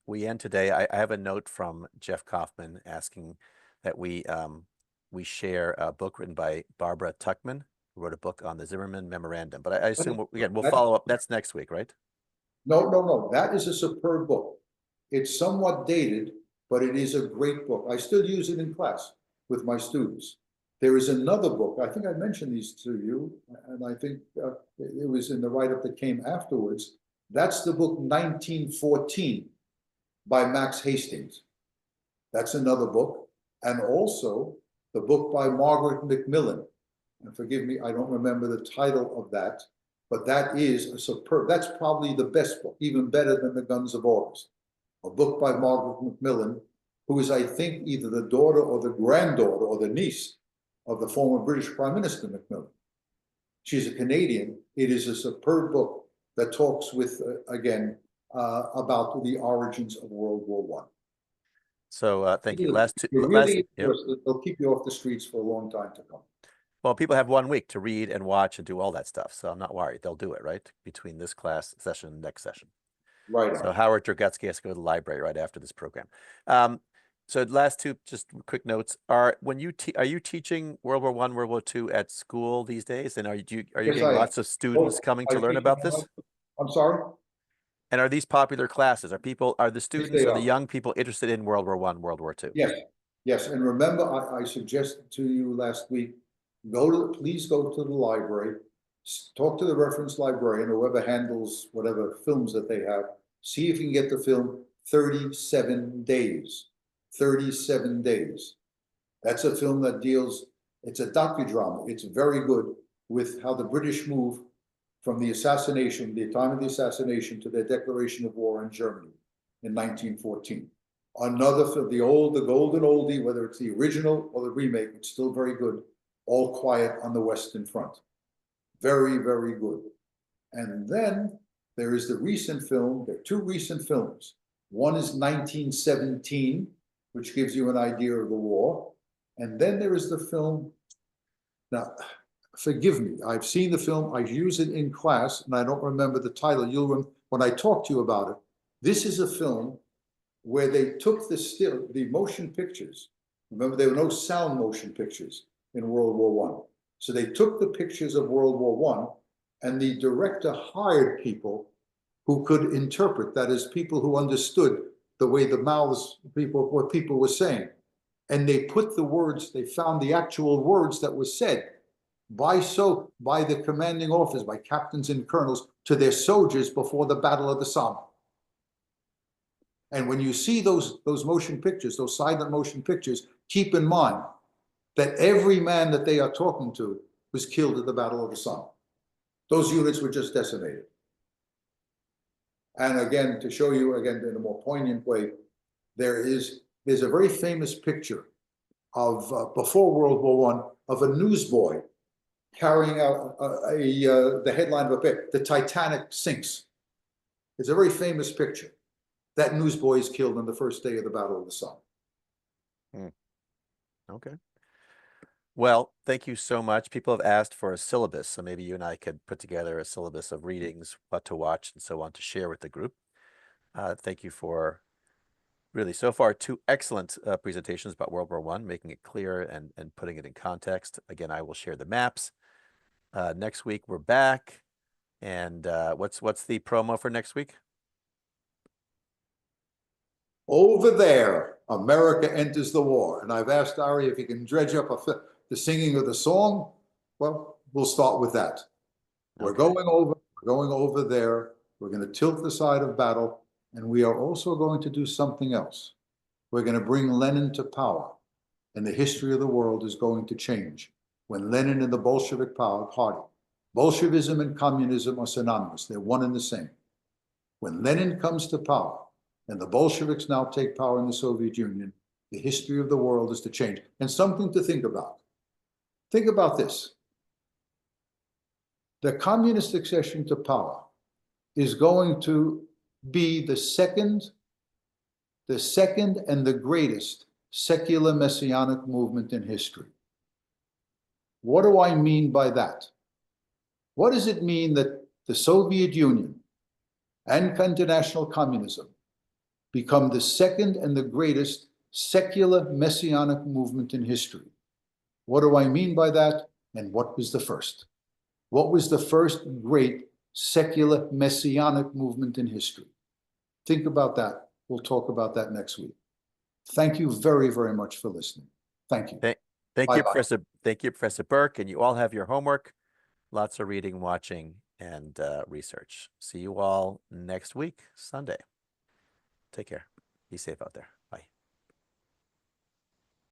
we end today. I have a note from Jeff Kaufman asking that we share a book written by Barbara Tuchman, who wrote a book on the Zimmerman Memorandum. But I assume we'll follow up. That's next week, right? No. That is a superb book. It's somewhat dated, but it is a great book. I still use it in class with my students. There is another book. I think I mentioned these to you, and I think it was in the write-up that came afterwards. That's the book 1914 by Max Hastings. That's another book. And also the book by Margaret Macmillan. And forgive me, I don't remember the title of that, but that is a superb, that's probably the best book, even better than The Guns of August. A book by Margaret Macmillan, who is, I think, either the daughter or the granddaughter or the niece of the former British Prime Minister Macmillan. She's a Canadian. It is a superb book that talks with, again, about the origins of World War I. So thank you. They'll keep you off the streets for a long time to come. Well, people have 1 week to read and watch and do all that stuff, so I'm not worried. They'll do it, right? Between this class session and next session. Right. So Howard Dragatsky has to go to the library right after this program. So last two, just quick notes. Are you teaching World War I, World War II at school these days? And are you getting lots of students coming to learn about this? I'm sorry? And are these popular classes? Are the students or the young people interested in World War I, World War II? Yes. And remember, I suggested to you last week, please go to the library, talk to the reference librarian, or whoever handles whatever films that they have, see if you can get the film 37 Days. 37 Days. That's a film that it's a docudrama. It's very good with how the British move from the assassination, the time of the assassination, to their declaration of war in Germany in 1914. Another film, the golden oldie, whether it's the original or the remake, it's still very good. All Quiet on the Western Front. Very, very good. And then there is the recent film. There are two recent films. One is 1917, which gives you an idea of the war. And then there is the film. Now, forgive me, I've seen the film, I use it in class, and I don't remember the title. When I talk to you about it, this is a film where they took the motion pictures. Remember, there were no sound motion pictures in World War I. So they took the pictures of World War I, and the director hired people who could interpret, that is, people who understood the way what people were saying. And they put the words, they found the actual words that were said by the commanding officers, by captains and colonels, to their soldiers before the Battle of the Somme. And when you see those motion pictures, those silent motion pictures, keep in mind that every man that they are talking to was killed at the Battle of the Somme. Those units were just decimated. And again, to show you again in a more poignant way, there's a very famous picture of before World War I of a newsboy carrying out the headline of a paper, "The Titanic sinks." It's a very famous picture. That newsboy is killed on the first day of the Battle of the Somme. Okay. Well, thank you so much. People have asked for a syllabus, so maybe you and I could put together a syllabus of readings, what to watch, and so on to share with the group. Thank you for really, so far, two excellent presentations about World War I, making it clear and putting it in context. Again, I will share the maps. Next week, we're back. And what's the promo for next week? Over there, America enters the war. And I've asked Ari if he can dredge up the singing of the song. Well, we'll start with that. We're going over there. We're going to tilt the side of battle. And we are also going to do something else. We're going to bring Lenin to power. And the history of the world is going to change. When Lenin and the Bolshevik party, Bolshevism and communism are synonymous. They're one and the same. When Lenin comes to power, and the Bolsheviks now take power in the Soviet Union, the history of the world is to change. And something to think about. Think about this. The communist succession to power is going to be the second and the greatest secular messianic movement in history. What do I mean by that? What does it mean that the Soviet Union and international communism become the second and the greatest secular messianic movement in history? What do I mean by that? And what was the first? What was the first great secular messianic movement in history? Think about that. We'll talk about that next week. Thank you very, very much for listening. Thank you. Thank you, Professor. Thank you, Professor Berk. And you all have your homework. Lots of reading, watching, and research. See you all next week, Sunday. Take care. Be safe out there.